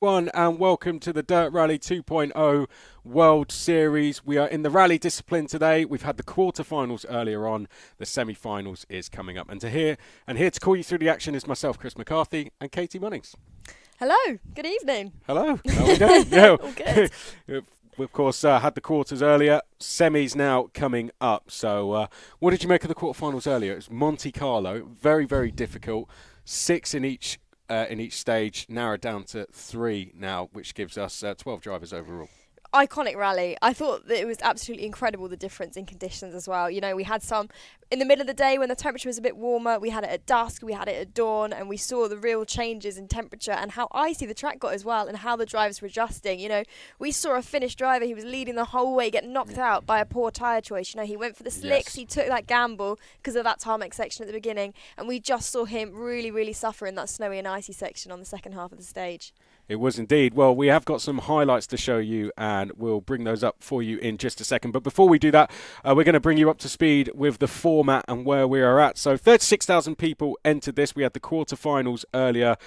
One and welcome to the Dirt Rally 2.0 World Series. We are in the rally discipline today. We've had the quarterfinals earlier on. The semi-finals is coming up. And here to call you through the action is myself, Chris McCarthy, and Katie Munnings. Hello. Good evening. Hello. How are we doing? Yeah. All good. We, of course, had the quarters earlier. Semis now coming up. So what did you make of the quarterfinals earlier? It was Monte Carlo. Very, very difficult. 6 in each stage, narrowed down to 3 now, which gives us 12 drivers overall. Iconic rally. I thought that it was absolutely incredible, the difference in conditions as well. You know, we had some in the middle of the day when the temperature was a bit warmer, we had it at dusk, we had it at dawn, and we saw the real changes in temperature and how icy the track got as well, and how the drivers were adjusting. You know, we saw a Finnish driver, he was leading the whole way, get knocked out by a poor tyre choice. You know, he went for the slicks, He took that gamble because of that tarmac section at the beginning, and we just saw him really, really suffer in that snowy and icy section on the second half of the stage. It was indeed. Well, we have got some highlights to show you, and we'll bring those up for you in just a second. But before we do that, we're going to bring you up to speed with the format and where we are at. So 36,000 people entered this. We had the quarterfinals earlier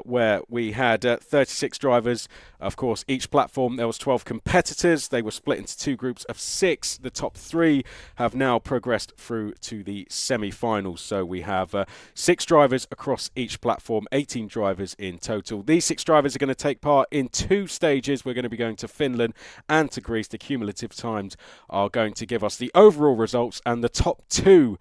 where we had 36 drivers. Of course, each platform, there was 12 competitors. They were split into 2 groups of 6. The top 3 have now progressed through to the semi-finals. So we have 6 drivers across each platform, 18 drivers in total. These 6 drivers are going to take part in 2 stages. We're going to be going to Finland and to Greece. The cumulative times are going to give us the overall results, and the top 2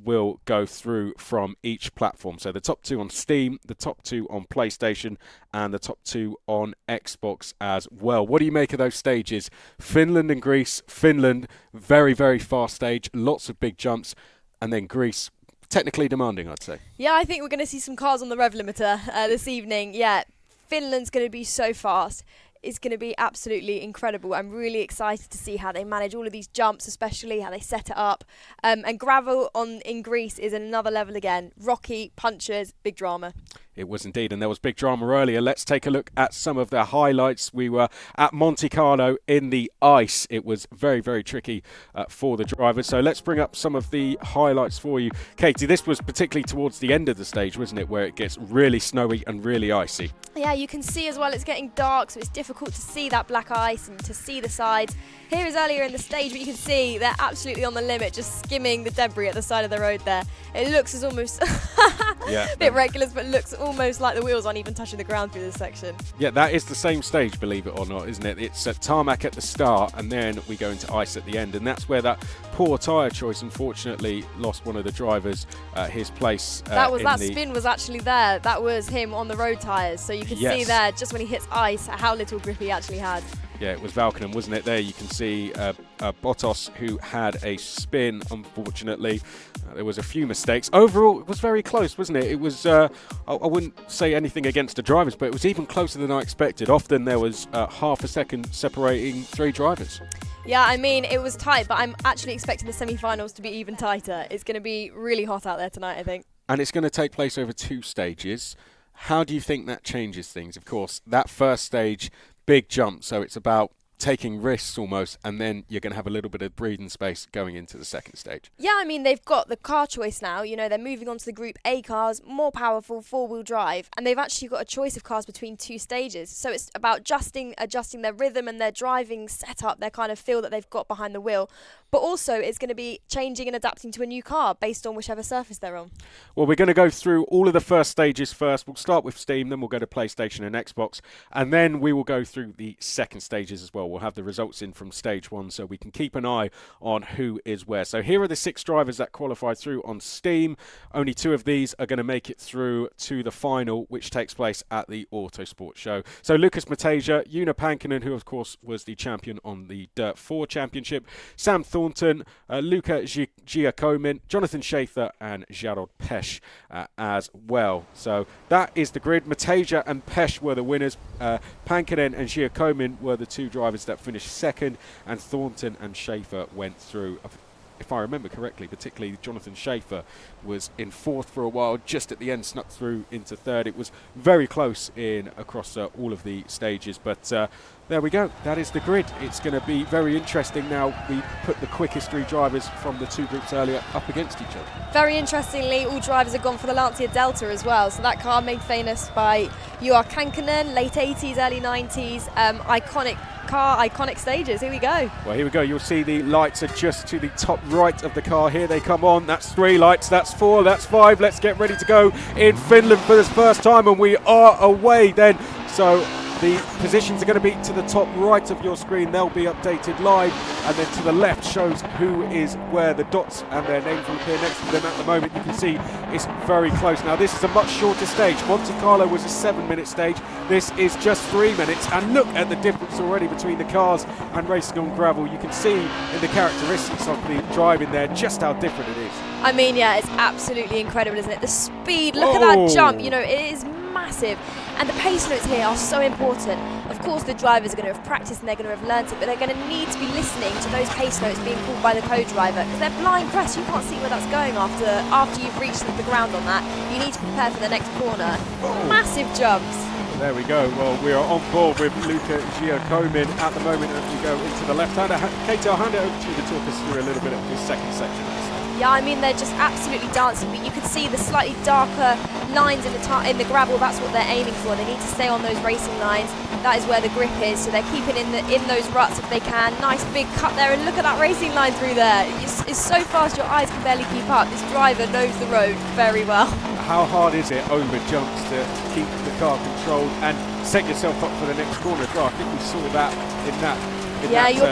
will go through from each platform. So the top 2 on Steam, the top 2 on PlayStation, and the top 2 on Xbox as well. What do you make of those stages? Finland and Greece. Finland, very, very fast stage, lots of big jumps, and then Greece, technically demanding, I'd say. Yeah, I think we're going to see some cars on the rev limiter this evening. Yeah, Finland's going to be so fast. It's going to be absolutely incredible. I'm really excited to see how they manage all of these jumps, especially how they set it up. And gravel in Greece is another level again. Rocky, punches, big drama. It was indeed, and there was big drama earlier. Let's take a look at some of the highlights. We were at Monte Carlo in the ice. It was very, very tricky for the drivers. So let's bring up some of the highlights for you. Katie, this was particularly towards the end of the stage, wasn't it, where it gets really snowy and really icy? Yeah, you can see as well it's getting dark, so it's difficult to see that black ice and to see the sides. Here is earlier in the stage, but you can see they're absolutely on the limit, just skimming the debris at the side of the road there. It looks as almost a bit reckless, but looks almost like the wheels aren't even touching the ground through this section. Yeah, that is the same stage, believe it or not, isn't it? It's tarmac at the start, and then we go into ice at the end, and that's where that poor tyre choice unfortunately lost one of the drivers his place. That spin was actually there. That was him on the road tyres, so you can see there just when he hits ice how little grip he actually had. Yeah, it was Valkonen, wasn't it? There you can see Bottas, who had a spin, unfortunately. There was a few mistakes. Overall, it was very close, wasn't it? It was, I wouldn't say anything against the drivers, but it was even closer than I expected. Often there was half a second separating 3 drivers. Yeah, I mean, it was tight, but I'm actually expecting the semi-finals to be even tighter. It's going to be really hot out there tonight, I think. And it's going to take place over 2 stages. How do you think that changes things? Of course, that first stage, big jump, so it's about taking risks almost, and then you're going to have a little bit of breathing space going into the second stage. Yeah, I mean, they've got the car choice now. You know, they're moving on to the Group A cars, more powerful, 4-wheel drive, and they've actually got a choice of cars between 2 stages. So it's about adjusting their rhythm and their driving setup, their kind of feel that they've got behind the wheel. But also, it's going to be changing and adapting to a new car based on whichever surface they're on. Well, we're going to go through all of the first stages first. We'll start with Steam, then we'll go to PlayStation and Xbox, and then we will go through the second stages as well. We'll have the results in from stage 1 so we can keep an eye on who is where. So here are the 6 drivers that qualified through on Steam. Only 2 of these are going to make it through to the final, which takes place at the Autosport show. So Lucas Mateja, Una Pankinen, who of course was the champion on the Dirt 4 Championship, Sam Thornton, Luca Giacomin, Jonathan Schaefer, and Jarod Pesch as well. So that is the grid. Mateja and Pesch were the winners. Pankinen and Giacomin were the 2 drivers that finished second, and Thornton and Schaefer went through. if I remember correctly, particularly Jonathan Schaefer was in fourth for a while, just at the end snuck through into third. It was very close in across all of the stages, but there we go. That is the grid. It's going to be very interesting now. We put the quickest three drivers from the two groups earlier up against each other. Very interestingly, all drivers have gone for the Lancia Delta as well. So that car made famous by Juha Kankkunen, late 80s, early 90s, iconic car, iconic stages. Here we go. Well, here we go. You'll see the lights are just to the top right of the car. Here they come on. That's 3 lights, that's 4, that's 5. Let's get ready to go in Finland for this first time, and we are away then. So the positions are going to be to the top right of your screen. They'll be updated live, and then to the left shows who is where. The dots and their names will appear next to them. At the moment, you can see it's very close. Now, this is a much shorter stage. Monte Carlo was a 7-minute stage. This is just 3 minutes, and look at the difference already between the cars and racing on gravel. You can see in the characteristics of the driving there just how different it is. I mean, yeah, it's absolutely incredible, isn't it? The speed, look at that jump, you know, it is massive. And the pace notes here are so important. Of course, the drivers are going to have practiced and they're going to have learnt it, but they're going to need to be listening to those pace notes being pulled by the co-driver, because they're blind press. You can't see where that's going after you've reached the ground on that. You need to prepare for the next corner. Massive jumps. There we go. Well, we are on board with Luca Giacomin at the moment as we go into the left-hander. Katie, I'll hand it over to you to talk us through a little bit of this second section. Yeah, I mean, they're just absolutely dancing, but you can see the slightly darker lines in the gravel. That's what they're aiming for. They need to stay on those racing lines. That is where the grip is, so they're keeping in those ruts if they can. Nice big cut there, and look at that racing line through there. It's so fast your eyes can barely keep up. This driver knows the road very well. How hard is it over jumps to keep the car controlled and set yourself up for the next corner as well? I think we saw that in that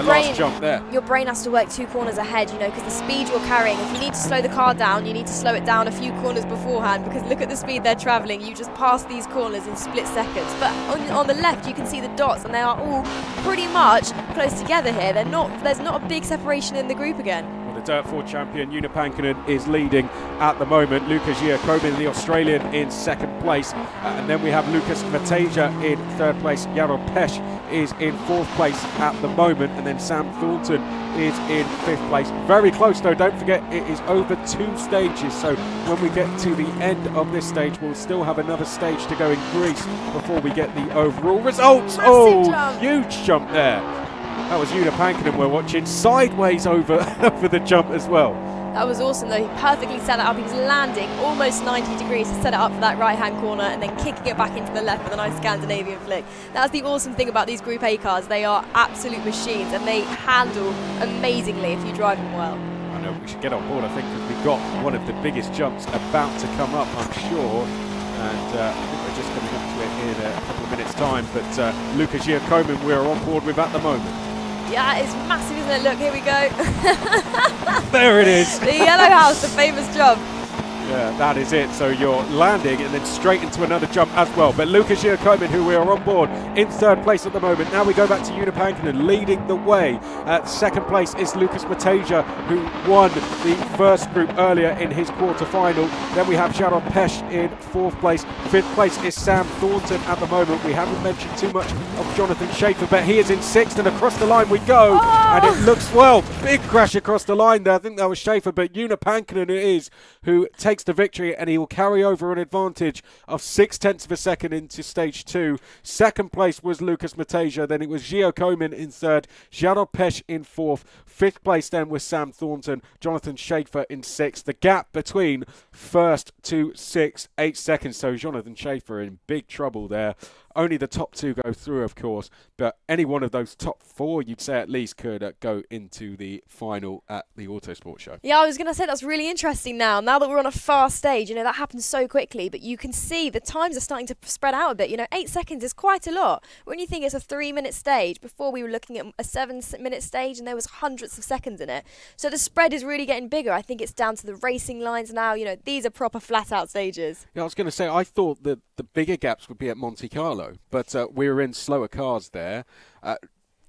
last jump there. Your brain has to work 2 corners ahead, you know, because the speed you're carrying, if you need to slow the car down, you need to slow it down a few corners beforehand, because look at the speed they're travelling. You just pass these corners in split seconds. But on the left, you can see the dots, and they are all pretty much close together here. There's not a big separation in the group again. The Dirt 4 champion Juha Kankkunen is leading at the moment. Lucas Giacomin, the Australian, in second place. And then we have Lucas Mateja in third place. Jaro Pesh is in fourth place at the moment. And then Sam Thornton is in fifth place. Very close though, don't forget it is over 2 stages. So when we get to the end of this stage, we'll still have another stage to go in Greece before we get the overall results. Jump. Huge jump there. That was Juha Kankkunen we're watching sideways over the jump as well. That was awesome though. He perfectly set it up. He was landing almost 90 degrees to set it up for that right-hand corner and then kicking it back into the left with a nice Scandinavian flick. That's the awesome thing about these Group A cars. They are absolute machines and they handle amazingly if you drive them well. I know we should get on board, I think, because we've got one of the biggest jumps about to come up, I'm sure. And I think we're just coming up to it in a couple of minutes' time. But Lucas Giacomin we're on board with at the moment. Yeah, it's massive, isn't it? Look, here we go. There it is. The yellow house, the famous jump. Yeah, that is it. So you're landing and then straight into another jump as well. But Lucas Giacomin, who we are on board in third place at the moment. Now we go back to Juha Kankkunen leading the way. Second place is Lucas Mateja, who won the first group earlier in his quarter-final. Then we have Sharon Pesh in fourth place. Fifth place is Sam Thornton at the moment. We haven't mentioned too much of Jonathan Schaefer, but he is in sixth, and across the line we go. And it looks, well, big crash across the line there. I think that was Schaefer, but Juha Kankkunen it is who takes the victory, and he will carry over an advantage of 0.6 of a second into stage 2. Second place was Lucas Mateja, then it was Giacomin in third, Jaro Pesh in fourth. Fifth place then was Sam Thornton, Jonathan Schaefer in sixth. The gap between first to 6, 8 seconds, so Jonathan Schaefer in big trouble there. Only the top 2 go through, of course, but any one of those top 4, you'd say at least, could go into the final at the Autosport show. Yeah, I was going to say that's really interesting now that we're on a fast stage. You know, that happens so quickly, but you can see the times are starting to spread out a bit. You know, 8 seconds is quite a lot. When you think it's a 3-minute stage, before we were looking at a 7-minute stage and there was hundreds of seconds in it. So the spread is really getting bigger. I think it's down to the racing lines now. You know, these are proper flat-out stages. Yeah, I was going to say, I thought that the bigger gaps would be at Monte Carlo, but we were in slower cars there.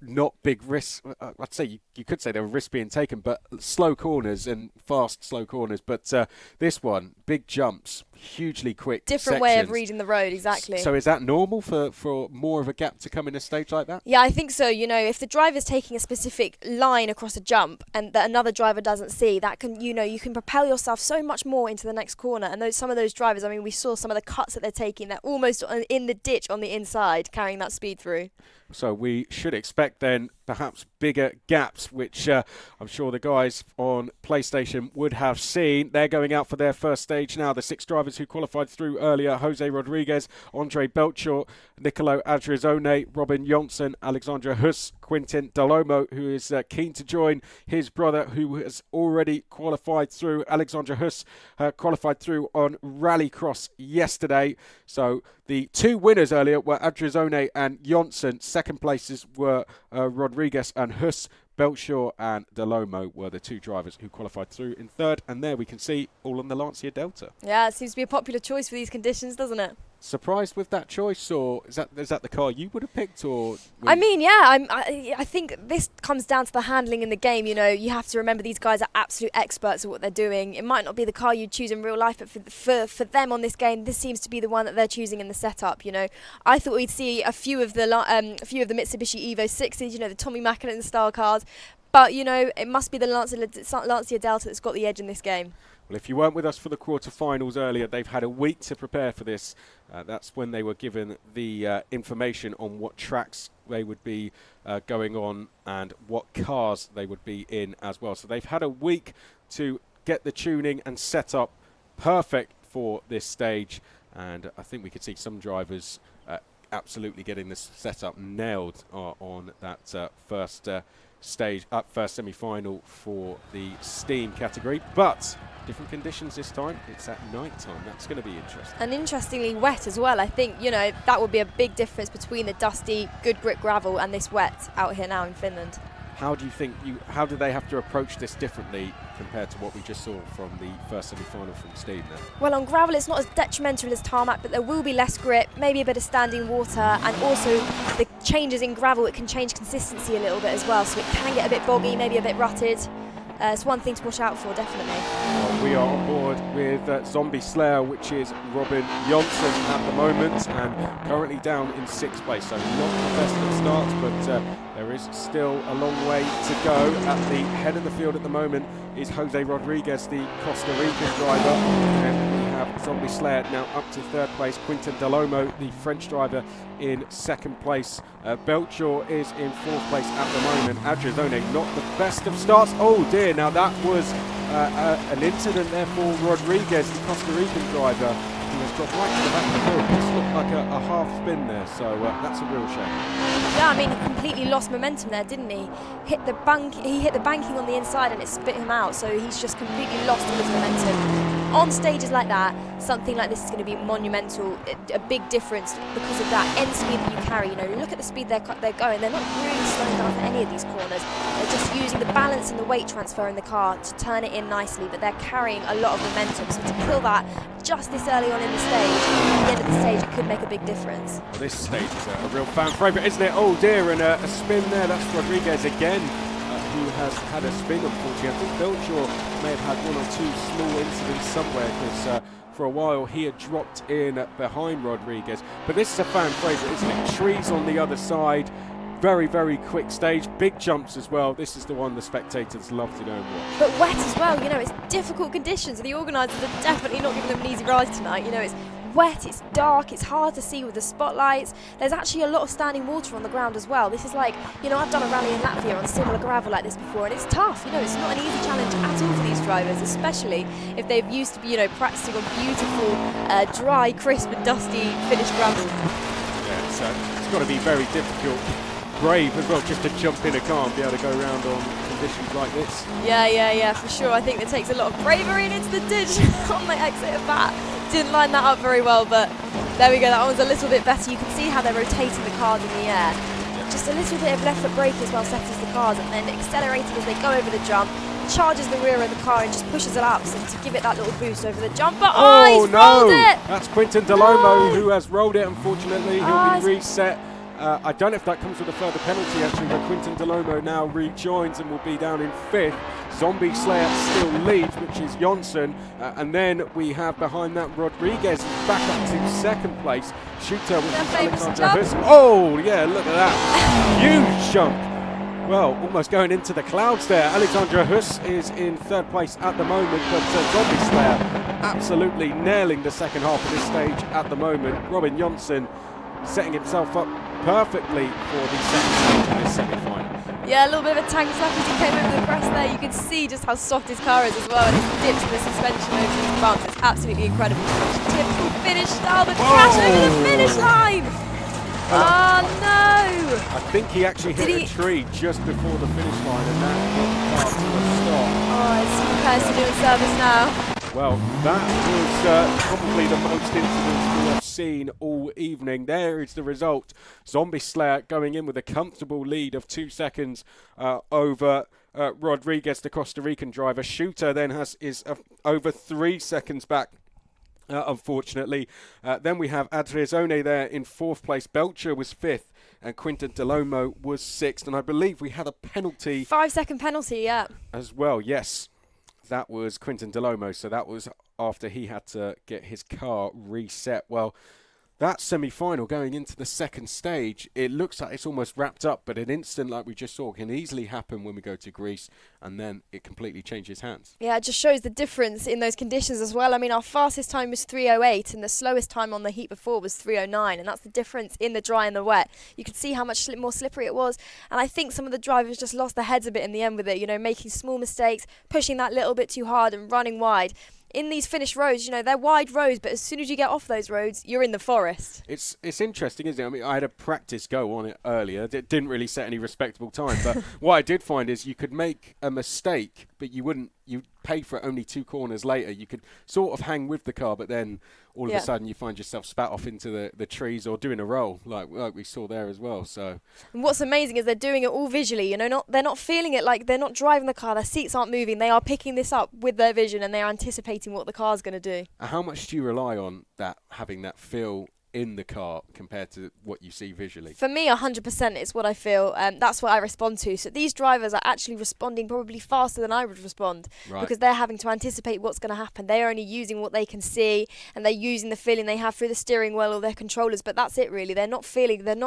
Not big risks. I'd say you could say there were risks being taken, but slow corners and fast slow corners. But this one, big jumps, hugely quick different sections. way of reading the road, exactly. So is that normal for more of a gap to come in a stage like that? Yeah, I think so. You know, if the driver's taking a specific line across a jump and that another driver doesn't see, that can, you know, you can propel yourself so much more into the next corner. And some of those drivers, I mean, we saw some of the cuts that they're taking. They're almost in the ditch on the inside, carrying that speed through. So we should expect then perhaps bigger gaps, which I'm sure the guys on PlayStation would have seen. They're going out for their first stage now. The 6 drivers who qualified through earlier: Jose Rodriguez, Andre Belchor, Nicolo Adriazzone, Robin Johnson, Alexandra Huss, Quintin Dalomo, who is keen to join his brother who has already qualified through. Alexandra Huss qualified through on Rallycross yesterday. So the 2 winners earlier were Adriazzone and Johnson. Second places were Rodriguez and Huss. Belchor and Dalomo were the 2 drivers who qualified through in third. And there we can see all on the Lancia Delta. Yeah, it seems to be a popular choice for these conditions, doesn't it? Surprised with that choice, or is that the car you would have picked? Or I mean, yeah, I think this comes down to the handling in the game. You know, you have to remember these guys are absolute experts at what they're doing. It might not be the car you'd choose in real life, but for them on this game, this seems to be the one that they're choosing in the setup. You know, I thought we'd see a few of the Mitsubishi Evo 6s, you know, the Tommy Macklin style cars. But, you know, it must be the Lancia Delta that's got the edge in this game. Well, if you weren't with us for the quarterfinals earlier, they've had a week to prepare for this. That's when they were given the information on what tracks they would be going on and what cars they would be in as well. So they've had a week to get the tuning and setup perfect for this stage. And I think we could see some drivers absolutely getting this setup nailed on that first semi-final for the Steam category. But different conditions this time. It's at night time. That's going to be interesting. And interestingly wet as well. I think, you know, that would be a big difference between the dusty, good grip gravel and this wet out here now in Finland. How do you think how do they have to approach this differently compared to what we just saw from the first semi-final from Steam then? Well, on gravel it's not as detrimental as tarmac, but there will be less grip, maybe a bit of standing water, and also the changes in gravel, it can change consistency a little bit as well, so it can get a bit boggy, maybe a bit rutted. It's one thing to watch out for, definitely. Well, we are on board with Zombie Slayer, which is Robin Johnson at the moment, and currently down in 6th place. So not the best of starts, but there is still a long way to go. At the head of the field at the moment is Jose Rodriguez, the Costa Rican driver, and we have Zombie Slayer now up to 3rd place. Quintin Dalomo, the French driver, in 2nd place. Belchor is in 4th place at the moment. Adriazzone, not the best of starts. Oh dear, now that was an incident there for Rodriguez, the Costa Rican driver, who has dropped right to the back of the field. This looked like a half spin there, so that's a real shame. Yeah, I mean, he completely lost momentum there, didn't he? He hit the banking on the inside and it spit him out, so he's just completely lost all his momentum. On stages like that, something like this is going to be monumental, a big difference because of that end speed that you carry. You know, look at the speed they're going. They're not really slowing down for any of these corners. They're just using the balance and the weight transfer in the car to turn it in nicely, but they're carrying a lot of momentum. So to kill that just this early on in the stage, at the end of the stage, it could make a big difference. Well, this stage is a real fan favourite, isn't it? Oh dear, and a spin there. That's Rodriguez again, who has had a spin, unfortunately. I think Belchor may have had 1 or 2 small incidents somewhere, because for a while he had dropped in behind Rodriguez. But this is a fan favourite, isn't it? Trees on the other side, very, very quick stage, big jumps as well. This is the one the spectators love to go and watch. But wet as well, you know, it's difficult conditions. The organisers are definitely not giving them an easy ride tonight. You know, it's wet, it's dark, it's hard to see with the spotlights. There's actually a lot of standing water on the ground as well. This is like, you know, I've done a rally in Latvia on similar gravel like this before, and it's tough. You know, it's not an easy challenge at all for these drivers, especially if they've used to be, you know, practicing on beautiful, dry, crisp and dusty Finnish gravel. Yeah, it's got to be very difficult, brave as well, just to jump in a car and be able to go around on conditions like this. Yeah, for sure. I think it takes a lot of bravery and into the ditch on the exit of that. Didn't line that up very well, but there we go. That one's a little bit better. You can see how they're rotating the cars in the air. Just a little bit of left foot brake as well settles the cars, and then accelerating as they go over the jump, charges the rear of the car and just pushes it up to give it that little boost over the jump. But he's rolled it! That's Quintin Dalomo who has rolled it, unfortunately. He'll be reset. I don't know if that comes with a further penalty actually, but Quinten Delomo now rejoins and will be down in 5th. Zombie Slayer still leads, which is Jonsson, and then we have behind that Rodriguez back up to 2nd place. Shooter, which is Alexandra Huss. Oh yeah, look at that. Huge jump. Well, almost going into the clouds there. Alexandra Huss is in 3rd place at the moment, but Zombie Slayer absolutely nailing the second half of this stage at the moment. Robin Jonsson setting himself up perfectly for the second stage of this semi-final. Yeah, a little bit of a tank slap as he came over the crest there. You can see just how soft his car is as well, and his dips and the suspension over his bumps. It's absolutely incredible. Typical finish style, the crash over the finish line. Oh no! I think he actually hit a tree just before the finish line, and that hit the car to a stop. Oh, it's Kirsty doing service now. Well, that was probably the most incidents we have seen all evening. There is the result. Zombie Slayer going in with a comfortable lead of 2 seconds over Rodriguez, the Costa Rican driver. Shooter then is over 3 seconds back. Unfortunately. Then we have Adriazzone there in 4th place. Belcher was 5th and Quinten Delomo was 6th. And I believe we had a penalty. 5-second penalty, yeah. As well, yes. That was Quinten Delomo. So that was after he had to get his car reset. Well, that semi-final going into the second stage, it looks like it's almost wrapped up, but an instant like we just saw can easily happen when we go to Greece, and then it completely changes hands. Yeah, it just shows the difference in those conditions as well. I mean, our fastest time was 3:08, and the slowest time on the heat before was 3:09, and that's the difference in the dry and the wet. You could see how much more slippery it was, and I think some of the drivers just lost their heads a bit in the end with it, you know, making small mistakes, pushing that little bit too hard and running wide. In these finished roads, you know, they're wide roads, but as soon as you get off those roads, you're in the forest. It's interesting, isn't it? I mean, I had a practice go on it earlier. It didn't really set any respectable time, but what I did find is you could make a mistake, but you'd pay for it only 2 corners later. You could sort of hang with the car, but then all of a sudden you find yourself spat off into the trees or doing a roll, like we saw there as well. So, and what's amazing is they're doing it all visually. You know, they're not feeling it, like they're not driving the car. Their seats aren't moving. They are picking this up with their vision, and they are anticipating what the car's going to do. How much do you rely on that, having that feel in the car compared to what you see visually? For me, 100% it's what I feel. That's what I respond to. So these drivers are actually responding probably faster than I would respond, because they're having to anticipate what's going to happen. They're only using what they can see, and they're using the feeling they have through the steering wheel or their controllers, but that's it really. They're not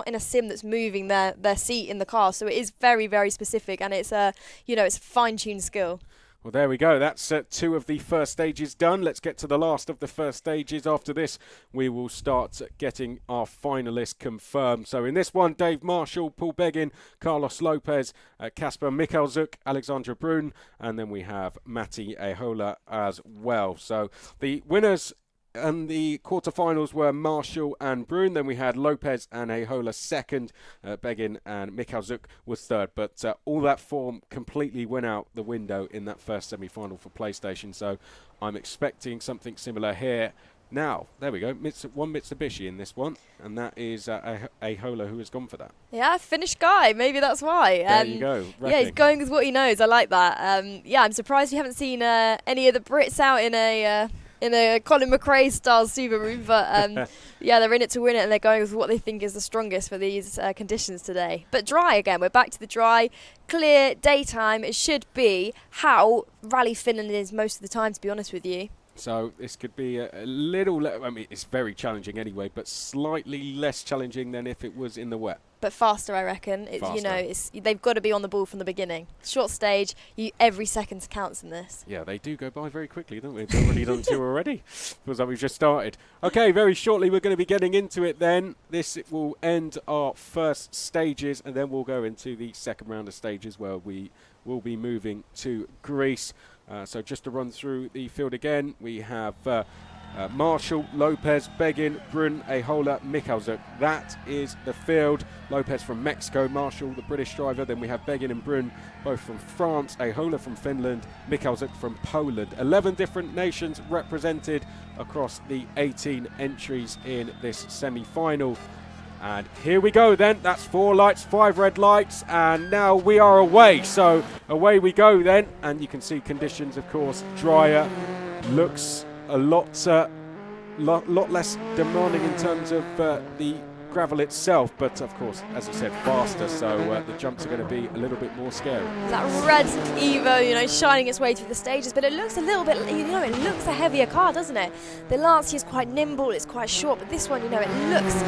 in a sim that's moving their seat in the car. So it is very, very specific, and it's it's a fine-tuned skill. Well, there we go. That's 2 of the first stages done. Let's get to the last of the first stages. After this, we will start getting our finalists confirmed. So in this one, Dave Marshall, Paul Beggin, Carlos Lopez, Kasper Mikkelzuk, Alexandra Brun, and then we have Matti Ahola as well. So the winners and the quarterfinals were Marshall and Brun. Then we had Lopez and Ahola second. Begin and Mikkelzuk was third. But all that form completely went out the window in that first semi-final for PlayStation. So I'm expecting something similar here. Now, there we go. One Mitsubishi in this one. And that is Ahola who has gone for that. Yeah, Finnish guy. Maybe that's why. There you go. Yeah, he's going with what he knows. I like that. I'm surprised you haven't seen any of the Brits out in a Colin McRae style Subaru, but they're in it to win it, and they're going with what they think is the strongest for these conditions today. But dry again, we're back to the dry, clear daytime. It should be how Rally Finland is most of the time, to be honest with you. So this could be a little, I mean, it's very challenging anyway, but slightly less challenging than if it was in the wet. But faster, I reckon. They've got to be on the ball from the beginning. Short stage, every second counts in this. Yeah, they do go by very quickly, don't we? It's already done 2 already. Feels like we've just started. Okay, very shortly we're going to be getting into it then. This will end our first stages, and then we'll go into the second round of stages where we will be moving to Greece. So just to run through the field again, we have Marshall, Lopez, Begin, Brun, Ahola, Mikkelzuk. That is the field. Lopez from Mexico, Marshall, the British driver. Then we have Begin and Brun, both from France, Ahola from Finland, Mikkelzuk from Poland. 11 different nations represented across the 18 entries in this semi-final. And here we go then. That's 4 lights, 5 red lights, and now we are away. So away we go then. And you can see conditions, of course, drier. Looks a lot less demanding in terms of the gravel itself, but of course, as I said, faster, so the jumps are going to be a little bit more scary. That red Evo, you know, shining its way through the stages, but it looks a little bit, you know, it looks a heavier car, doesn't it? The Lancia is quite nimble, it's quite short, but this one, you know, it looks...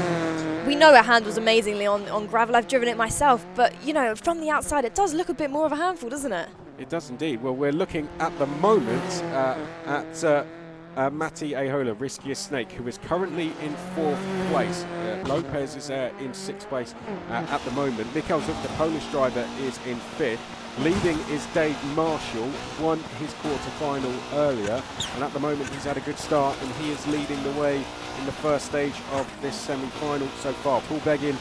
We know it handles amazingly on gravel. I've driven it myself, but, you know, from the outside, it does look a bit more of a handful, doesn't it? It does indeed. Well, we're looking at the moment at Matti Ahola, Riskiest Snake, who is currently in 4th place. Lopez is in 6th place at the moment. Mikkel Zuk, the Polish driver, is in 5th. Leading is Dave Marshall, won his quarter-final earlier, and at the moment he's had a good start, and he is leading the way in the first stage of this semi-final so far. Paul Beggin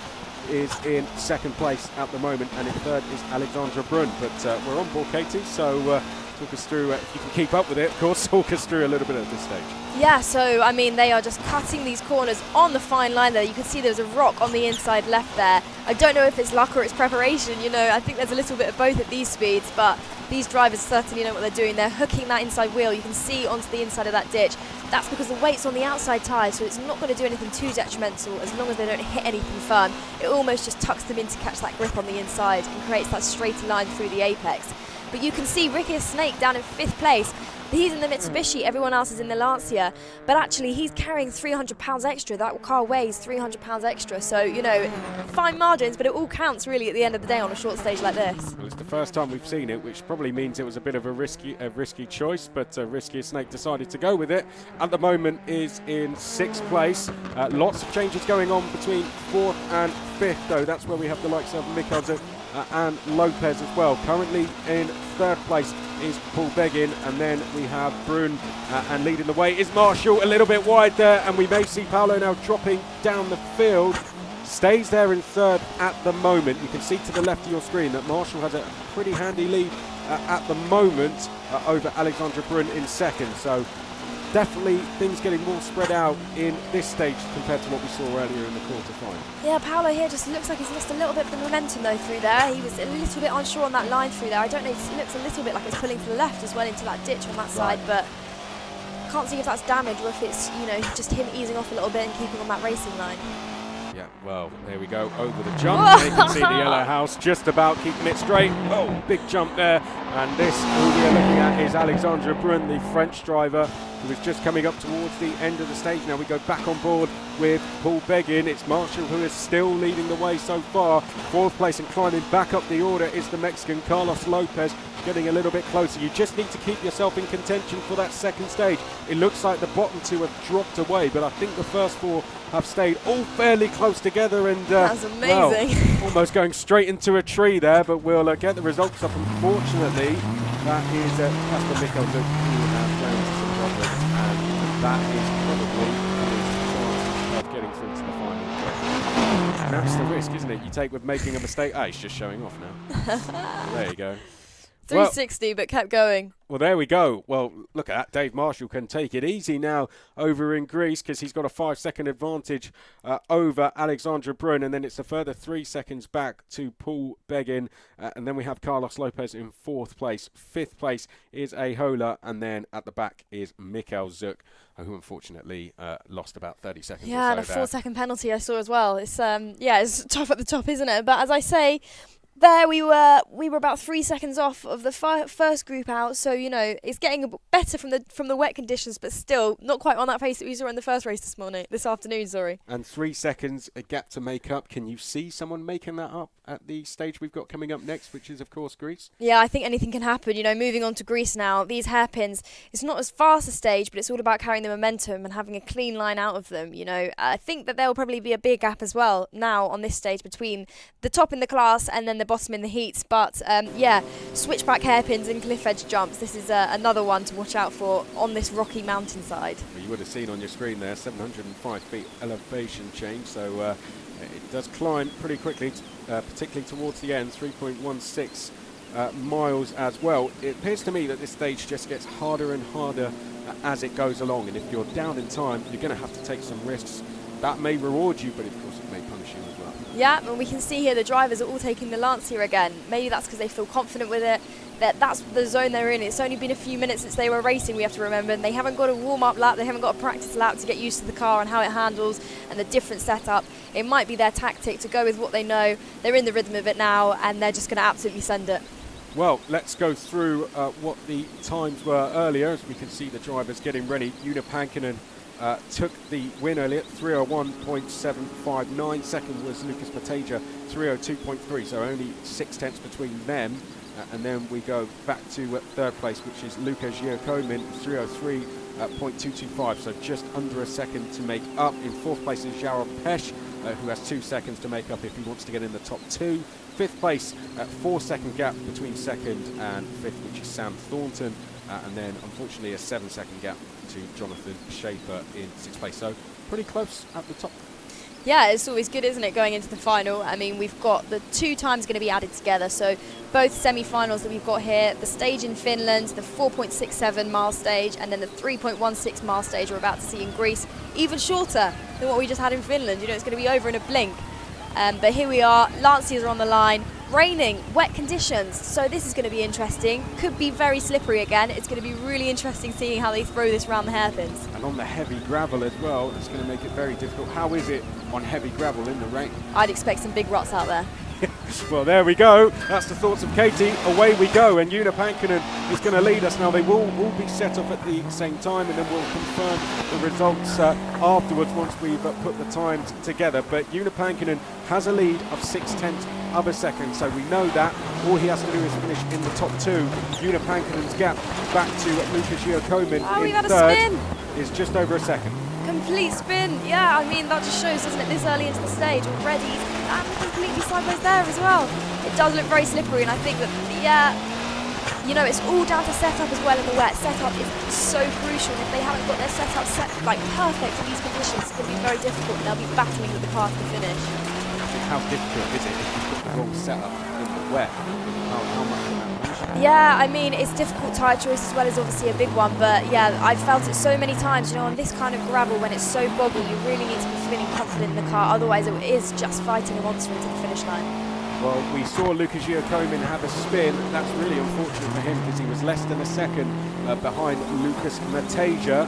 is in 2nd place at the moment, and in 3rd is Alexandra Brun. But we're on board, Katie, so talk us through, if you can keep up with it, of course, talk us through a little bit at this stage. Yeah, so, I mean, they are just cutting these corners on the fine line there. You can see there's a rock on the inside left there. I don't know if it's luck or it's preparation, you know. I think there's a little bit of both at these speeds, but these drivers certainly know what they're doing. They're hooking that inside wheel. You can see onto the inside of that ditch. That's because the weight's on the outside tyre, so it's not going to do anything too detrimental as long as they don't hit anything firm. It almost just tucks them in to catch that grip on the inside and creates that straighter line through the apex. But you can see Riskiest Snake down in 5th place. He's in the Mitsubishi, everyone else is in the Lancia, but actually he's carrying 300 pounds extra. That car weighs 300 pounds extra, so, you know, fine margins, but it all counts really at the end of the day on a short stage like this. Well, it's the first time we've seen it, which probably means it was a bit of a risky choice, but Riskiest Snake decided to go with it. At the moment is in 6th place. Lots of changes going on between 4th and 5th, though. That's where we have the likes of Mikkel Zuk and Lopez as well. Currently in 3rd place is Paul Beggin, and then we have Brun, and leading the way is Marshall, a little bit wide there, and we may see Paolo now dropping down the field. Stays there in 3rd at the moment. You can see to the left of your screen that Marshall has a pretty handy lead at the moment over Alexandra Brun in 2nd, so definitely things getting more spread out in this stage compared to what we saw earlier in the quarter-final. Yeah, Paolo here just looks like he's lost a little bit of the momentum though through there. He was a little bit unsure on that line through there. I don't know, it looks a little bit like it's pulling to the left as well into that ditch on that side, but can't see if that's damage or if it's, you know, just him easing off a little bit and keeping on that racing line. Yeah, well, there we go, over the jump. You can see the yellow house just about keeping it straight. Oh, big jump there. And this, who we are looking at, is Alexandra Brun, the French driver, who is just coming up towards the end of the stage. Now we go back on board with Paul Beggin. It's Marshall who is still leading the way so far. 4th place and climbing back up the order is the Mexican Carlos Lopez, getting a little bit closer. You just need to keep yourself in contention for that 2nd stage. It looks like the bottom 2 have dropped away, but I think the first 4 have stayed all fairly close together, and that's amazing. Well, almost going straight into a tree there, but we'll get the results up. Unfortunately, that is Casper Mikkel Zuk who has down some problems, and that is probably his chance of getting through to the final. And that's the risk, isn't it? You take with making a mistake. He's just showing off now. There you go. 360, but kept going. Well, there we go. Well, look at that. Dave Marshall can take it easy now over in Greece because he's got a 5-second advantage over Alexandra Brun, and then it's a further 3 seconds back to Paul Beggin, and then we have Carlos Lopez in 4th place. 5th place is Ahola, and then at the back is Mikkel Zuk, who unfortunately lost about 30 seconds. Yeah, and a 4-second penalty I saw as well. It's it's tough at the top, isn't it? But as I say, there we were about 3 seconds off of the first group out, so, you know, it's getting better from the wet conditions, but still not quite on that pace that we saw in the first race this afternoon. And 3 seconds a gap to make up. Can you see someone making that up at the stage we've got coming up next, which is of course Greece? Yeah, I think anything can happen. You know, moving on to Greece now, these hairpins, it's not as fast a stage, but it's all about carrying the momentum and having a clean line out of them. You know, I think that there will probably be a big gap as well now on this stage between the top in the class and then the bottom in the heats, but switchback hairpins and cliff edge jumps, this is another one to watch out for on this rocky mountainside. Well, you would have seen on your screen there 705 feet elevation change, so it does climb pretty quickly, particularly towards the end, 3.16 miles as well. It appears to me that this stage just gets harder and harder as it goes along, and if you're down in time, you're going to have to take some risks. That may reward you, but of course it may punish you as well. Yeah, and we can see here the drivers are all taking the Lancia again. Maybe that's because they feel confident with it. that's the zone they're in. It's only been a few minutes since they were racing, we have to remember, and they haven't got a warm-up lap, they haven't got a practice lap to get used to the car and how it handles and the different setup. It might be their tactic to go with what they know. They're in the rhythm of it now, and they're just going to absolutely send it. Well, let's go through what the times were earlier. As we can see the drivers getting ready. Una Pankinen took the win earlier, 301.759. Second was Lucas Mateja, 302.3, so only 6 tenths between them. And then we go back to third place, which is Luka Giacomin, 303.225, so just under a second to make up. In fourth place is Jarrod Pesch, who has 2 seconds to make up if he wants to get in the top 2. Fifth place, 4-second gap between second and fifth, which is Sam Thornton. And then, unfortunately, a 7-second gap to Jonathan Schaefer in sixth place. So pretty close at the top. Yeah, it's always good, isn't it, going into the final? I mean, we've got the 2 times going to be added together. So both semi-finals that we've got here, the stage in Finland, the 4.67 mile stage, and then the 3.16 mile stage we're about to see in Greece, even shorter than what we just had in Finland. You know, it's going to be over in a blink. But here we are, Lanciers are on the line, raining, wet conditions, so this is going to be interesting. Could be very slippery again. It's going to be really interesting seeing how they throw this around the hairpins. And on the heavy gravel as well, it's going to make it very difficult. How is it on heavy gravel in the rain? I'd expect some big ruts out there. Well, there we go. That's the thoughts of Katie. Away we go. And Una Pankinen is going to lead us. Now, they will all be set off at the same time, and then we'll confirm the results afterwards once we've put the times together. But Una Pankinen has a lead of 6/10 of a second, so we know that. All he has to do is finish in the top 2. Una Pankinen's gap back to Lucas Giacomin in third is just over a second. Complete spin, yeah, I mean, that just shows, doesn't it, this early into the stage already, and completely sideways there as well. It does look very slippery, and I think that, yeah, you know, it's all down to setup as well in the wet. Setup is so crucial, and if they haven't got their setup set, like, perfect in these conditions, it's going to be very difficult, and they'll be battling with the car to the finish. How difficult is it if you've got the wrong setup in the wet? How much of that? Yeah, I mean, it's difficult tyre choice as well as obviously a big one, but yeah, I've felt it so many times, you know, on this kind of gravel when it's so boggy, you really need to be feeling confident in the car, otherwise it is just fighting a monster into the finish line. Well, we saw Lucas Giacomin have a spin. That's really unfortunate for him because he was less than a second behind Lucas Mateja.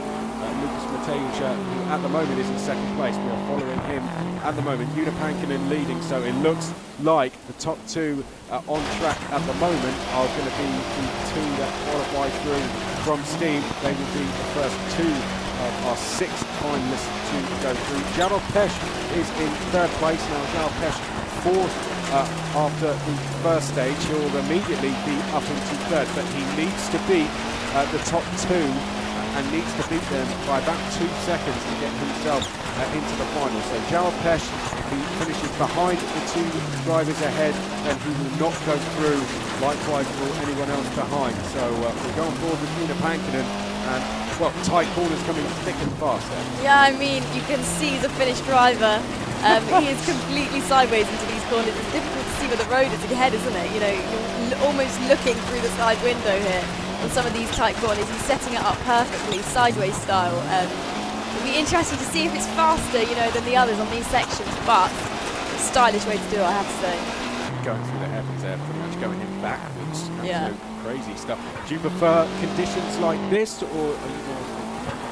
Lucas Mateja, who at the moment is in second place. We are following him at the moment. Una Pankinen leading, so it looks like the top 2 on track at the moment are going to be the 2 that qualify through from Steam. They will be the first 2 of our 6 finalists to go through. Jarrod Pesch is in third place now. Jarrod Pesch fourth after the first stage. He'll immediately be up into third, but he needs to beat the top 2 and needs to beat them by about 2 seconds to get himself into the final. So Jarrod Pesch, if he finishes behind the 2 drivers ahead, then he will not go through. Likewise will anyone else behind. So we're going forward with Una Pankinen, and well, tight corners coming thick and fast there. Yeah, I mean, you can see the Finnish driver. He is completely sideways into these corners. It's difficult to see where the road is ahead, isn't it? You know, you're almost looking through the side window here on some of these tight corners. He's setting it up perfectly, sideways style. It'll be interesting to see if it's faster, you know, than the others on these sections, but stylish way to do it, I have to say. Going through the heavens there, pretty much going in backwards. Yeah. Crazy stuff. Do you prefer conditions like this, or are you going to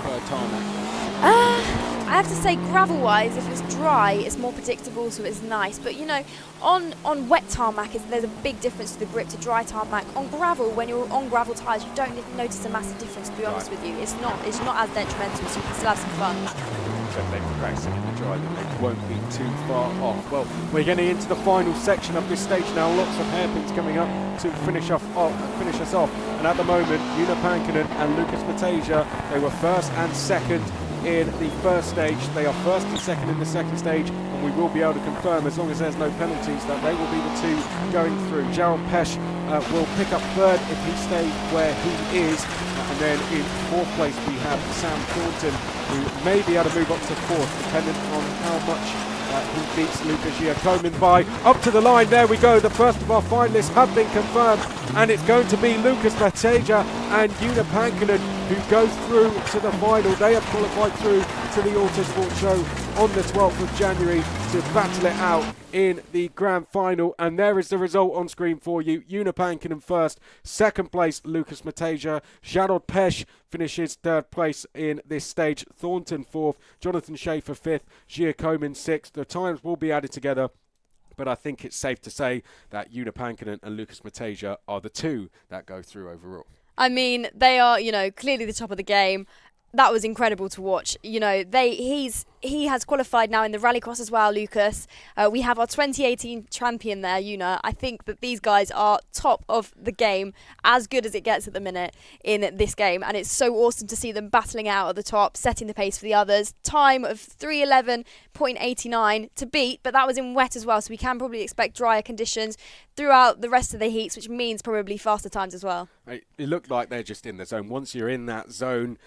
prefer tarmac? I have to say, gravel-wise, if it's dry, it's more predictable, so it's nice. But, you know, on wet tarmac, there's a big difference to the grip to dry tarmac. On gravel, when you're on gravel tyres, you don't notice a massive difference, to be honest with you. It's not as detrimental, so you can still have some fun. So if they practice it in the dry, then they won't be too far off. Well, we're getting into the final section of this stage now. Lots of hairpins coming up to finish us off. And at the moment, Una Pankinen and Lucas Mateja, they were first and second in the first stage. They are first and second in the second stage, and we will be able to confirm, as long as there's no penalties, that they will be the 2 going through. Jarrod Pesch will pick up third if he stays where he is, and then in fourth place we have Sam Thornton, who may be able to move up to fourth, depending on how much he beats Lucas Giacomin by. Up to the line, there we go. The first of our finalists have been confirmed, and it's going to be Lucas Mateja and Una Pankinen, who go through to the final. They have qualified through to the Autosport show on the 12th of January to battle it out in the grand final, and there is the result on screen for you. Una Pankinen first, second place Lucas Mateja, Jarod Pesh finishes third place in this stage, Thornton fourth, Jonathan Schaefer fifth, Giacomin sixth. The times will be added together, but I think it's safe to say that Una Pankinen and Lucas Mateja are the two that go through overall. I mean, they are, clearly the top of the game. That was incredible to watch. He has qualified now in the Rallycross as well, Lucas. We have our 2018 champion there, Una. I think that these guys are top of the game, as good as it gets at the minute in this game. And it's so awesome to see them battling out at the top, setting the pace for the others. Time of 3:11.89 to beat, but that was in wet as well. So we can probably expect drier conditions throughout the rest of the heats, which means probably faster times as well. It looked like they're just in the zone. Once you're in that zone,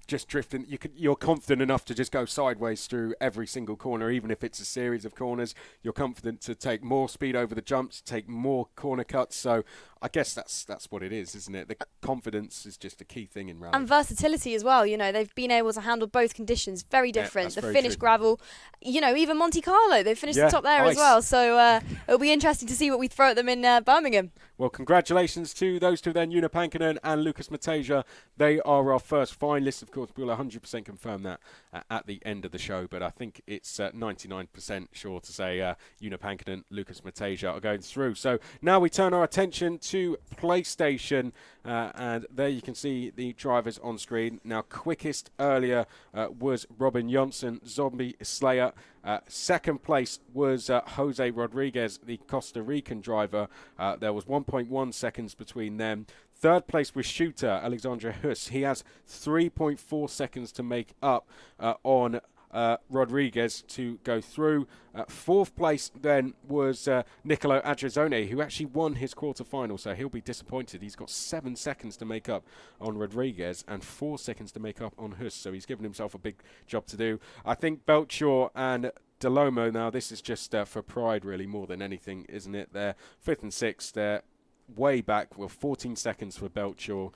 just drifting, you're confident enough to just go sideways through every single corner, even if it's a series of corners. You're confident to take more speed over the jumps, take more corner cuts. So I guess that's what it is, isn't it? The confidence is just a key thing in rally. And versatility as well. They've been able to handle both conditions. Very different. The Finnish gravel, even Monte Carlo, they finished the top there as well. So it'll be interesting to see what we throw at them in Birmingham. Well, congratulations to those two then, Una Pankinen and Lucas Mateja. They are our first finalists. Of course, we'll 100% confirm that at the end of the show, but I think it's 99% sure to say Una Pankinen, Lucas Mateja are going through. So now we turn our attention to PlayStation, and there you can see the drivers on screen. Now, quickest earlier was Robin Johnson, Zombie Slayer. Second place was Jose Rodriguez, the Costa Rican driver. There was 1.1 seconds between them. Third place was Shooter, Alexandre Huss. He has 3.4 seconds to make up on Rodriguez to go through. Fourth place then was Nicolo Adrizzone, who actually won his quarterfinal, so he'll be disappointed. He's got 7 seconds to make up on Rodriguez and 4 seconds to make up on Huss, so he's given himself a big job to do. I think Belchor and Delomo, now this is just for pride really more than anything, isn't it? They're fifth and sixth. They're way back. Well, 14 seconds for Belchor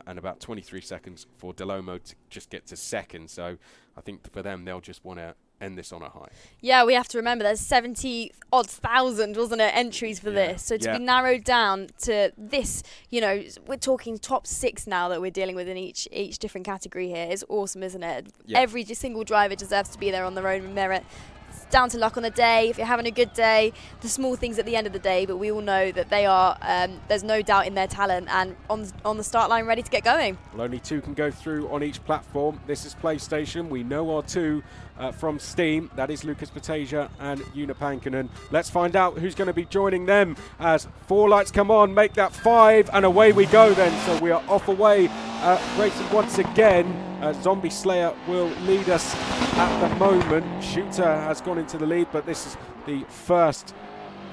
and about 23 seconds for Delomo to just get to second. So I think for them, they'll just want to end this on a high. Yeah, we have to remember there's 70-odd thousand, wasn't it, entries for this. So to be narrowed down to this, we're talking top 6 now that we're dealing with in each different category here. It's awesome, isn't it? Yeah. Every single driver deserves to be there on their own merit. Down to luck on the day, if you're having a good day, the small things at the end of the day, but we all know that they are, there's no doubt in their talent and on the start line ready to get going. Well, only 2 can go through on each platform. This is PlayStation. We know our 2 from Steam. That is Lucas Mateja and Una Pankinen. Let's find out who's going to be joining them as 4 lights come on, make that 5, and away we go then. So we are off away racing once again. Zombie Slayer will lead us at the moment. Shooter has gone into the lead, but this is the first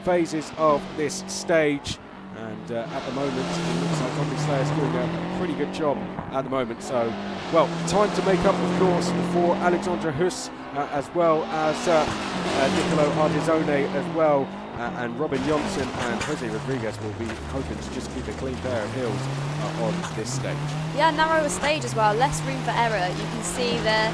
phases of this stage. And at the moment, it looks like Zombie Slayer's doing a pretty good job at the moment. So, well, time to make up, of course, for Alexandre Huss, as well as Nicolo Ardizzone as well. And Robin Johnson and Jose Rodriguez will be hoping to just keep a clean pair of heels on this stage. Yeah, narrower stage as well, less room for error. You can see they're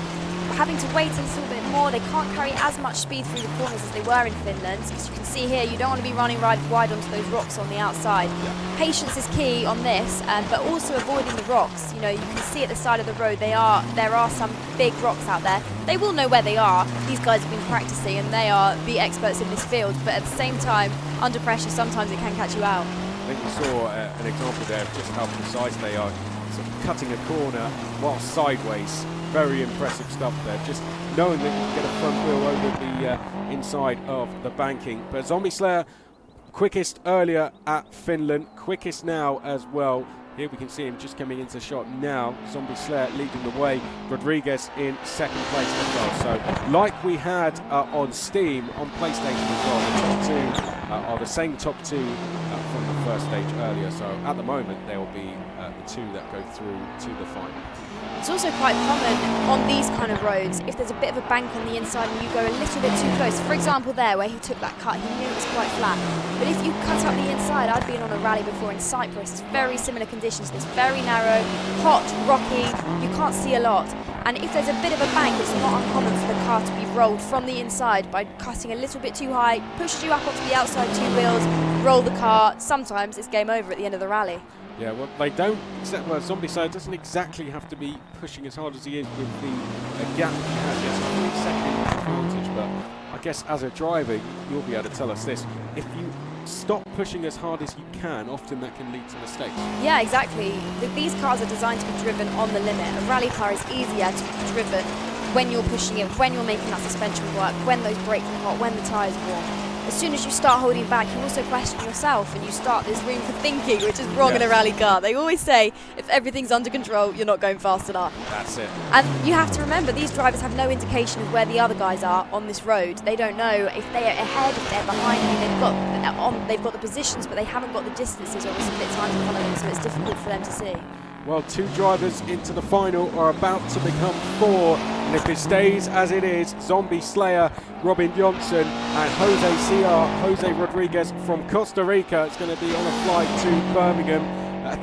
having to wait a little bit more. They can't carry as much speed through the corners as they were in Finland. As you can see here, you don't want to be running wide onto those rocks on the outside. Yeah. Patience is key on this, but also avoiding the rocks. You can see at the side of the road there are some big rocks out there. They will know where they are. These guys have been practicing and they are the experts in this field, but at the same time, under pressure, sometimes it can catch you out. I think we saw an example there of just how precise they are, sort of cutting a corner while sideways. Very impressive stuff there, just knowing that you can get a front wheel over the inside of the banking. But Zombie Slayer, quickest earlier at Finland, quickest now as well. Here we can see him just coming into shot now. Zombie Slayer leading the way. Rodriguez in second place as well. So like we had on Steam, on PlayStation as well, the top 2 are the same top two from the first stage earlier. So at the moment, there will be the two that go through to the final. It's also quite common on these kind of roads, if there's a bit of a bank on the inside and you go a little bit too close. For example, there where he took that cut, he knew it was quite flat. But if you cut up the inside, I'd been on a rally before in Cyprus. It's very similar conditions. It's very narrow, hot, rocky. You can't see a lot. And if there's a bit of a bank, it's not uncommon for the car to be rolled from the inside by cutting a little bit too high, pushes you up onto the outside two wheels, roll the car. Sometimes it's game over at the end of the rally. Yeah, well, they don't, well, Zombie Slayer doesn't exactly have to be pushing as hard as he is with the gap he has. It's a 3-second advantage, but I guess as a driver, you'll be able to tell us this. If you stop pushing as hard as you can, often that can lead to mistakes. Yeah, exactly. These cars are designed to be driven on the limit. A rally car is easier to be driven when you're pushing it, when you're making that suspension work, when those brakes are hot, when the tyres are warm. As soon as you start holding back, you also question yourself and you start, there's room for thinking, which is wrong in a rally car. They always say, if everything's under control, you're not going fast enough. That's it. And you have to remember, these drivers have no indication of where the other guys are on this road. They don't know if they're ahead, if they're behind you. They've got the positions, but they haven't got the distances or the split times in front of them, so it's difficult for them to see. Well, 2 drivers into the final are about to become 4, and if it stays as it is, Zombie Slayer, Robin Johnson and Jose Rodriguez from Costa Rica. It's going to be on a flight to Birmingham.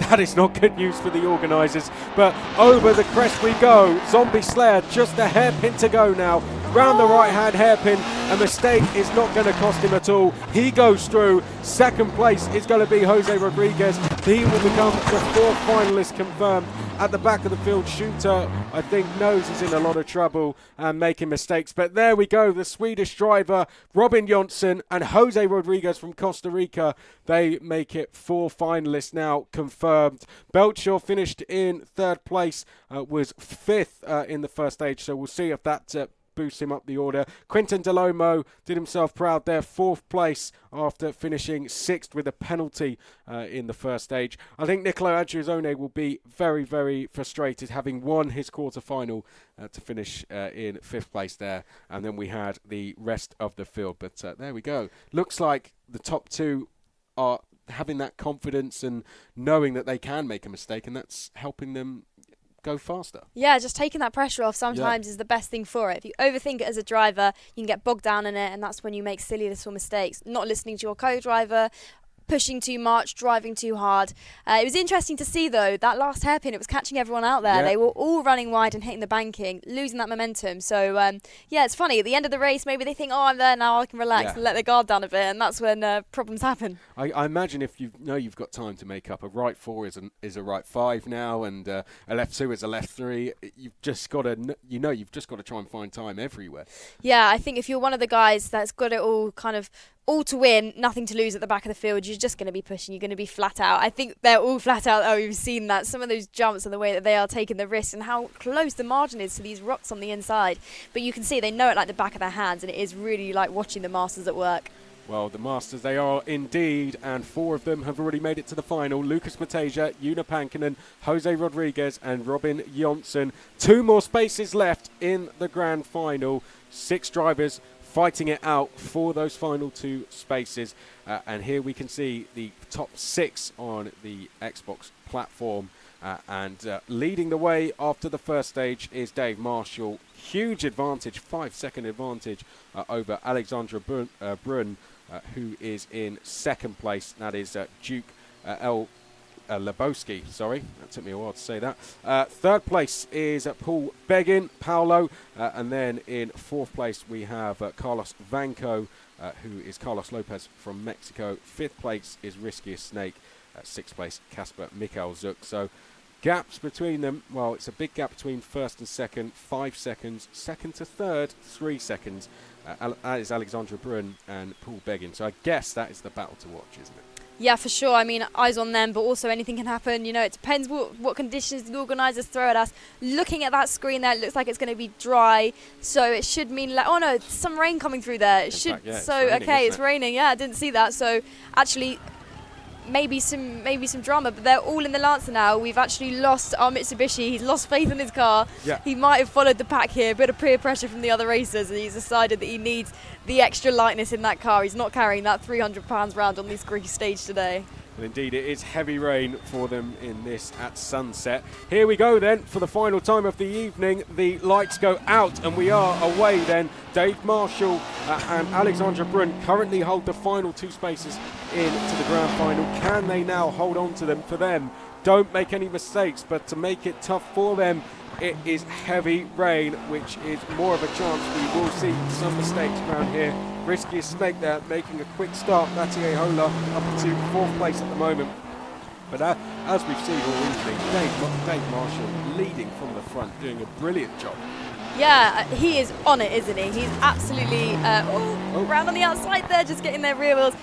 That is not good news for the organisers, but over the crest we go. Zombie Slayer just a hairpin to go now. Round the right-hand hairpin, a mistake is not going to cost him at all. He goes through. Second place is going to be Jose Rodriguez. He will become the 4th finalist confirmed. At the back of the field, Shooter, I think, knows he's in a lot of trouble and making mistakes. But there we go, the Swedish driver, Robin Johnson and Jose Rodriguez from Costa Rica. They make it 4 finalists now confirmed. Belcher finished in 3rd place, was 5th in the first stage. So we'll see if that boosts him up the order. Quinton Delomo did himself proud there, 4th place after finishing 6th with a penalty in the first stage. I think Nicolo Andreazzone will be very, very frustrated having won his quarter-final to finish in 5th place there. And then we had the rest of the field. But there we go. Looks like the top 2 are having that confidence and knowing that they can make a mistake, and that's helping them go faster. Yeah, just taking that pressure off sometimes is the best thing for it. If you overthink it as a driver, you can get bogged down in it, and that's when you make silly little mistakes. Not listening to your co-driver, pushing too much, driving too hard. It was interesting to see, though, that last hairpin, it was catching everyone out there. They were all running wide and hitting the banking, losing that momentum. So, yeah, it's funny. At the end of the race, maybe they think, oh, I'm there now, I can relax and let their guard down a bit, and that's when problems happen. I imagine if you know you've got time to make up, a right 4 is a right 5 now, and a left 2 is a left 3. You've just got to, you've just got to try and find time everywhere. Yeah, I think if you're one of the guys that's got it all kind of all to win, nothing to lose at the back of the field, you're just going to be pushing, you're going to be flat out. I think they're all flat out. Oh, you've seen that. Some of those jumps and the way that they are taking the risk and how close the margin is to these rocks on the inside. But you can see they know it like the back of their hands, and it is really like watching the Masters at work. Well, the Masters, they are indeed, and 4 of them have already made it to the final. Lucas Mateja, Una Pankinen, Jose Rodriguez and Robin Johnson. 2 more spaces left in the grand final. 6 drivers fighting it out for those final 2 spaces. And here we can see the top 6 on the Xbox platform. And leading the way after the first stage is Dave Marshall. Huge advantage, 5-second advantage over Alexandra Brun, who is in 2nd place. That is Duke Lebowski, sorry, that took me a while to say that. 3rd place is Paul Begin, Paolo, and then in 4th place we have Carlos Vanco, who is Carlos Lopez from Mexico. 5th place is Riskiest Snake. 6th place, Casper Mikhail Zuk. So gaps between them, well, it's a big gap between 1st and 2nd, 5 seconds. 2nd to 3rd, 3 seconds. That is Alexandra Brun and Paul Begin. So I guess that is the battle to watch, isn't it? Yeah, for sure. I mean, eyes on them, but also anything can happen. You know, it depends what conditions the organisers throw at us. Looking at that screen there, it looks like it's going to be dry, so it should mean, oh no, some rain coming through there. It should. Fact, yeah, so it's raining, okay, it's raining. Yeah, I didn't see that. So actually, maybe some drama, but they're all in the Lancer now. We've actually lost our Mitsubishi. He's lost faith in his car. Yeah. He might have followed the pack here, a bit of peer pressure from the other racers, and he's decided that he needs the extra lightness in that car. He's not carrying that 300 pounds round on this grease stage today. And indeed, it is heavy rain for them in this at sunset. Here we go then for the final time of the evening. The lights go out and we are away then. Dave Marshall and Alexandra Brun currently hold the final 2 spaces into the grand final. Can they now hold on to them? For them, don't make any mistakes, but to make it tough for them, it is heavy rain, which is more of a chance we will see some mistakes around here. Riskiest Snake there, making a quick start. Mathieu Hola up to 4th place at the moment. But as we've seen all evening, Dave Marshall leading from the front, doing a brilliant job. Yeah, he is on it, isn't he? He's absolutely round on the outside there, just getting their rear wheels.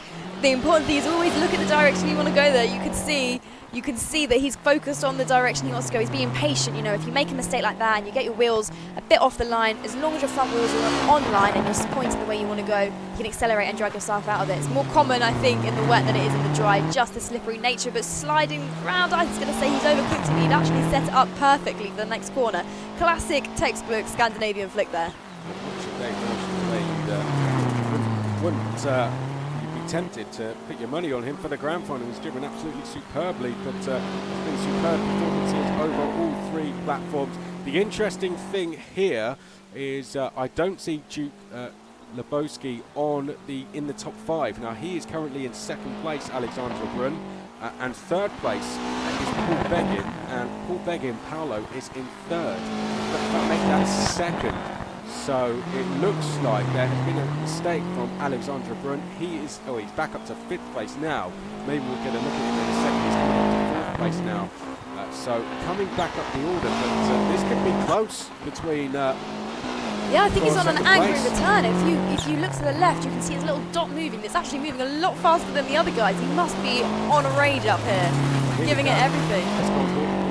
The important thing is always look at the direction you want to go there. You can see that he's focused on the direction he wants to go. He's being patient. You know, if you make a mistake like that and you get your wheels a bit off the line, as long as your front wheels are on line and you're pointing the way you want to go, you can accelerate and drag yourself out of it. It's more common, I think, in the wet than it is in the dry, just the slippery nature. But sliding round, I was going to say he's overcooked it. He'd actually set it up perfectly for the next corner. Classic textbook Scandinavian flick there. Tempted to put your money on him for the grand final. He's driven absolutely superbly, but it's been superb performances over all 3 platforms. The interesting thing here is I don't see Duke Lebowski in the top 5. Now he is currently in 2nd place, Alexandra Brun, and 3rd place is Paul Beggin, and Paul Beggin, Paolo, is in 3rd. That make that 2nd. So it looks like there has been a mistake from Alexandra Brun. He's back up to 5th place now. Maybe we'll get a look at him in a second. He's coming up to 4th place now. So coming back up the order, but this could be close between. Yeah, I think he's on an angry return. If you look to the left, you can see his little dot moving. It's actually moving a lot faster than the other guys. He must be on a rage up here, giving it everything. Let's go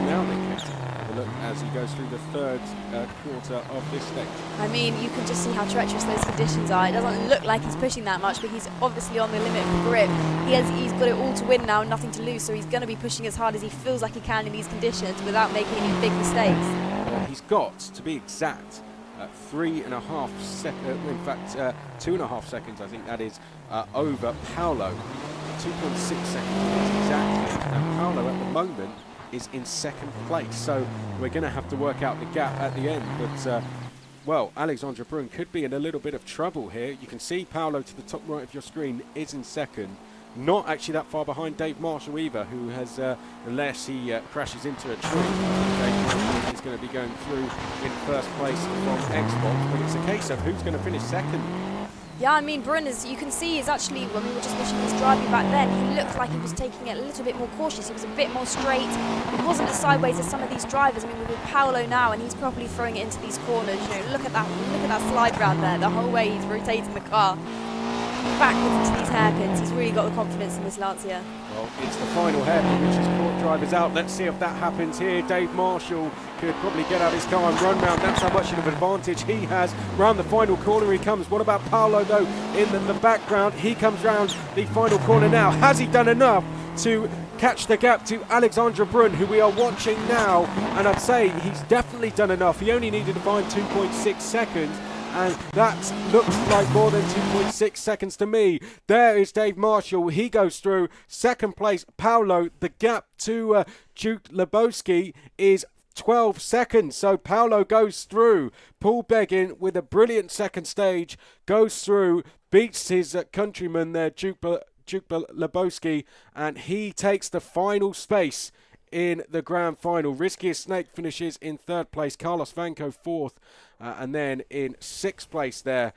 now then, Kate. Have a look as he goes through the 3rd quarter of this stage. I mean, you can just see how treacherous those conditions are. It doesn't look like he's pushing that much, but he's obviously on the limit of grip. He's got it all to win now and nothing to lose, so he's going to be pushing as hard as he feels like he can in these conditions without making any big mistakes. He's got, to be exact, 3.5 seconds, in fact 2.5 seconds, I think that is, over Paolo. 2.6 seconds exactly, and Paolo at the moment is in 2nd place, so we're going to have to work out the gap at the end, but well, Alexandra Brun could be in a little bit of trouble here. You can see Paolo to the top right of your screen is in 2nd, not actually that far behind Dave Marshall either, who has, unless he crashes into a tree, Dave Marshall is going to be going through in 1st place from Xbox, but it's a case of who's going to finish 2nd. Yeah, I mean, Brun, as you can see, is actually, when we were just watching his driving back then, he looked like he was taking it a little bit more cautious. He was a bit more straight. It wasn't as sideways as some of these drivers. I mean, we're with Paolo now, and he's properly throwing it into these corners. You know, look at that slide round there. The whole way he's rotating the car backwards into these hairpins. He's really got the confidence in this Lancia. Well, it's the final hairpin which has caught drivers out. Let's see if that happens here. Dave Marshall could probably get out his car and run round. That's how much of an advantage he has. Round the final corner he comes. What about Paolo though in the background? He comes round the final corner now. Has he done enough to catch the gap to Alexandra Brun, who we are watching now? And I'd say he's definitely done enough. He only needed to find 2.6 seconds. And that looks like more than 2.6 seconds to me. There is Dave Marshall. He goes through 2nd place. Paolo, the gap to Duke Lebowski is 12 seconds. So Paolo goes through. Paul Beggin with a brilliant 2nd stage goes through, beats his countryman there, Duke Lebowski, and he takes the final space in the grand final. Riskiest Snake finishes in 3rd place. Carlos Vanko 4th. And then in 6th place there,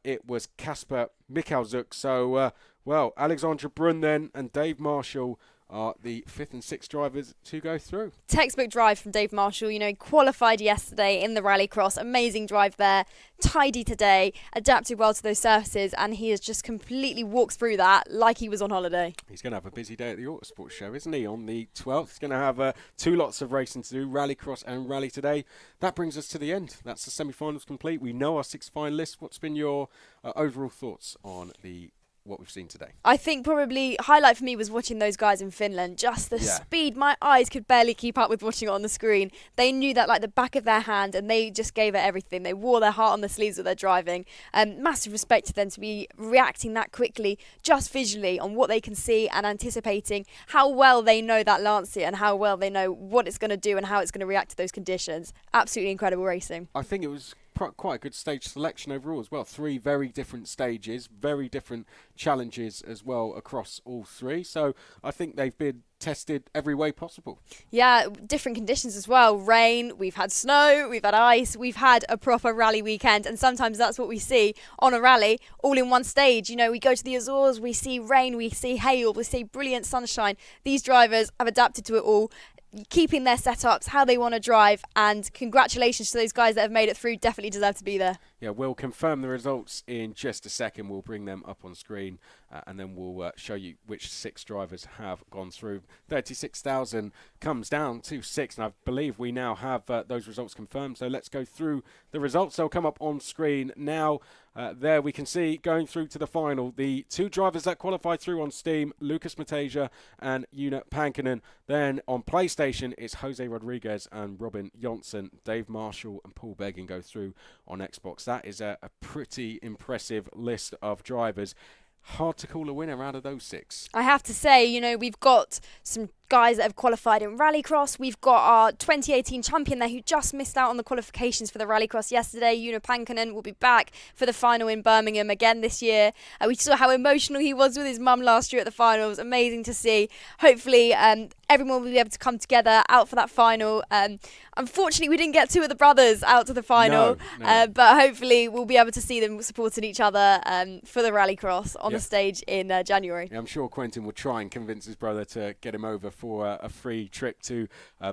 it was Kasper Michalzuk. So, well, Alexandra Brun then and Dave Marshall are the 5th and 6th drivers to go through. Textbook drive from Dave Marshall. You know, he qualified yesterday in the Rallycross. Amazing drive there. Tidy today. Adapted well to those surfaces. And he has just completely walked through that like he was on holiday. He's going to have a busy day at the Autosport show, isn't he? On the 12th. He's going to have 2 lots of racing to do. Rallycross and Rally today. That brings us to the end. That's the semi-finals complete. We know our 6 finalists. What's been your overall thoughts on the what we've seen today? I think probably highlight for me was watching those guys in Finland. Just the speed, my eyes could barely keep up with watching it on the screen. They knew that like the back of their hand, and they just gave it everything. They wore their heart on the sleeves of their driving. Massive respect to them to be reacting that quickly, just visually on what they can see and anticipating how well they know that Lancia and how well they know what it's going to do and how it's going to react to those conditions. Absolutely incredible racing. I think it was quite a good stage selection overall as well. 3 very different stages, very different challenges as well across all 3. So I think they've been tested every way possible. Yeah, different conditions as well. Rain, we've had snow, we've had ice, we've had a proper rally weekend, and sometimes that's what we see on a rally all in one stage. You know, we go to the Azores, we see rain, we see hail, we see brilliant sunshine. These drivers have adapted to it all, keeping their setups, how they want to drive, and congratulations to those guys that have made it through. Definitely deserve to be there. Yeah, we'll confirm the results in just a second. We'll bring them up on screen and then we'll show you which 6 drivers have gone through. 36,000 comes down to 6, and I believe we now have those results confirmed. So let's go through the results. They'll come up on screen now. There we can see going through to the final, the 2 drivers that qualified through on Steam, Lucas Matasia and Una Pankinen. Then on PlayStation, it's Jose Rodriguez and Robin Johnson. Dave Marshall and Paul Beggin go through on Xbox. That is a pretty impressive list of drivers. Hard to call a winner out of those 6. I have to say, you know, we've got some guys that have qualified in Rallycross. We've got our 2018 champion there who just missed out on the qualifications for the Rallycross yesterday. Una Pankinen will be back for the final in Birmingham again this year. We saw how emotional he was with his mum last year at the final. It was amazing to see. Hopefully everyone will be able to come together out for that final. Unfortunately, we didn't get 2 of the brothers out to the final, but hopefully we'll be able to see them supporting each other for the Rallycross on the stage in January. Yeah, I'm sure Quentin will try and convince his brother to get him over for a free trip to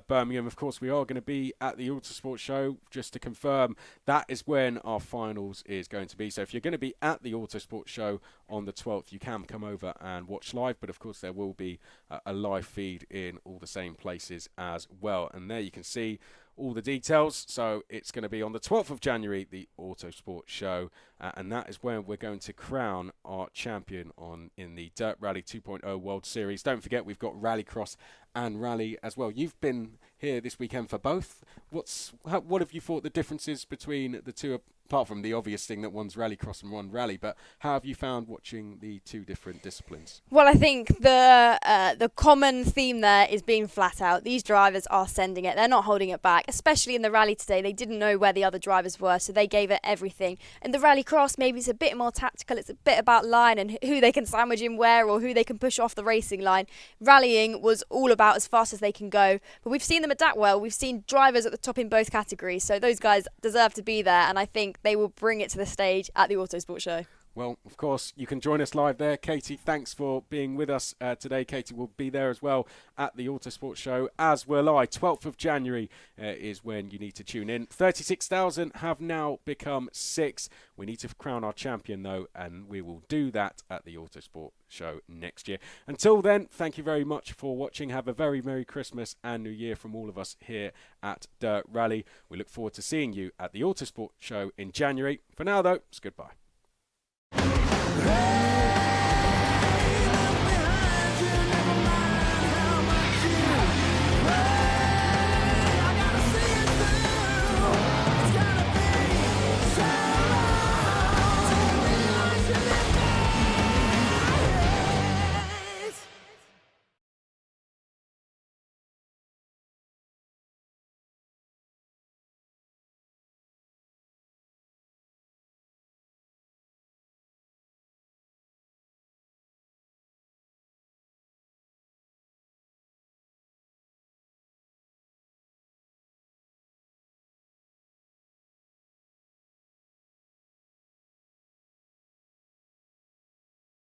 Birmingham. Of course, we are going to be at the Autosport show. Just to confirm, that is when our finals is going to be. So if you're going to be at the Autosport show on the 12th, you can come over and watch live. But of course, there will be a live feed in all the same places as well. And there you can see all the details. So it's going to be on the 12th of January, the Autosport show, and that is when we're going to crown our champion in the Dirt Rally 2.0 World Series. Don't forget, we've got Rallycross and Rally as well. You've been here this weekend for both. What have you thought the differences between the two, apart from the obvious thing that one's Rallycross and one Rally, but how have you found watching the 2 different disciplines? Well, I think the common theme there is being flat out. These drivers are sending it. They're not holding it back, especially in the Rally today. They didn't know where the other drivers were, so they gave it everything. And the Rallycross, maybe it's a bit more tactical. It's a bit about line and who they can sandwich in where or who they can push off the racing line. Rallying was all about as fast as they can go. But we've seen them adapt well. We've seen drivers at the top in both categories, so those guys deserve to be there, and I think they will bring it to the stage at the Autosport show. Well, of course, you can join us live there. Katie, thanks for being with us today. Katie will be there as well at the Autosport show, as will I. 12th of January is when you need to tune in. 36,000 have now become 6. We need to crown our champion, though, and we will do that at the Autosport show next year. Until then, thank you very much for watching. Have a very Merry Christmas and New Year from all of us here at Dirt Rally. We look forward to seeing you at the Autosport show in January. For now, though, it's goodbye. Hey!